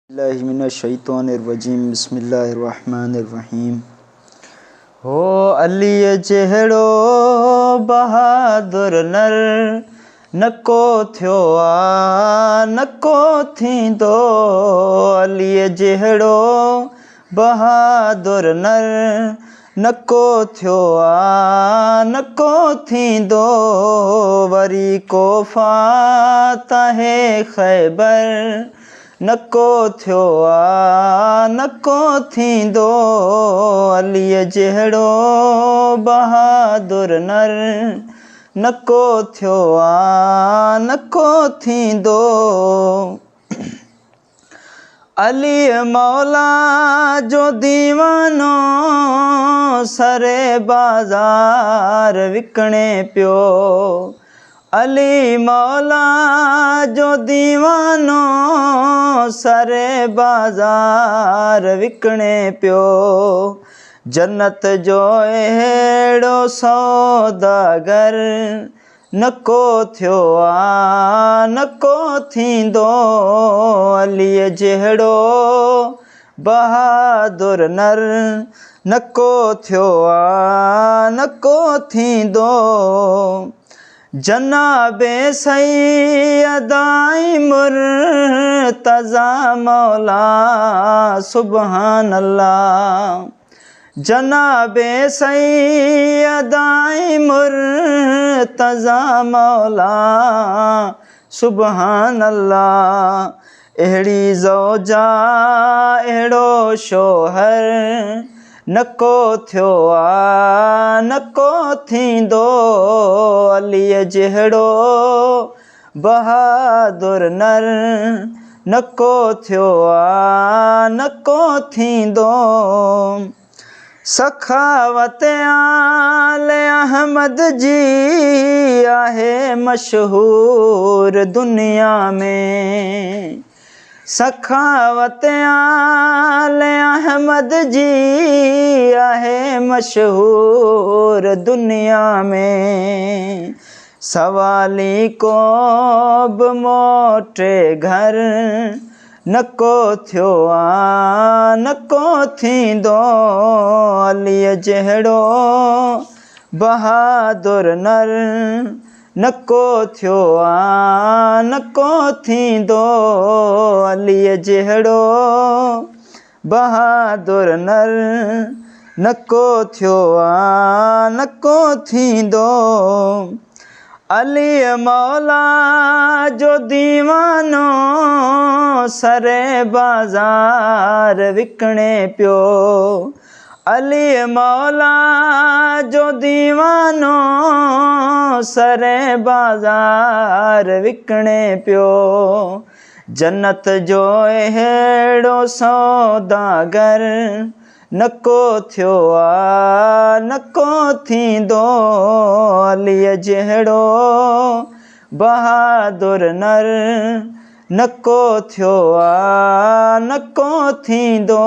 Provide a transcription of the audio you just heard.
बिस्मिल्लाहिर्रहमानिर्रहीम बिस्मिल्लाहिर्रहमानिर्रहीम। हो अली जहिड़ो बहादुर नर नको थियो आ नको थींदो। अली जहिड़ो बहादुर नर नको थियो आ नको थींदो। वरी को फातहे ख़ैबर नको थियो आ नको थींदो। अलीअ जहिड़ो बहादुर नर नको थियो आ नको थींदो। अली मौला जो दीवानो सरे बाज़ार विकणे पियो। अली मौला जो दीवानो सरे बाज़ार विकणे पियो। जन्नत जो अहिड़ो सौदागर नको थियो आ नको थींदो। अलीअ जहिड़ो बहादुर नर नको थियो आ नको थींदो। जनाबे सैयदा मुर्तज़ा मौला सुबहान अल्लाह। जनाबे सैयदा मुर्तज़ा मौला सुबहान अल्लाह। अहिड़ी ज़ौजा अहिड़ो शोहर नको थियो आ नको थींदो। अलीअ जहिड़ो बहादुर नर नको थियो आ नको थींदो। सखावत आले अहमद जी आहे मशहूर दुनिया में। सखावत आले अहमद जी आहे मशहूर दुनिया में। सवाली को बि मोटे घर नको थियो आ नको थींदो। अलीअ जहिड़ो बहादुर नर नको थियो आ नको थींदो। अलीअ जहिड़ो बहादुर नर नको थियो आ नको थींदो। अली मौला जो दीवानो सरे बाज़ार विकणे पियो। अली मौला जो दीवानो सरे बाज़ार विकणे पियो। जन्नत जो अहिड़ो सौदागर नको थियो आ नको थींदो। अलीअ जहिड़ो बहादुर नर नको थियो आ नको थींदो।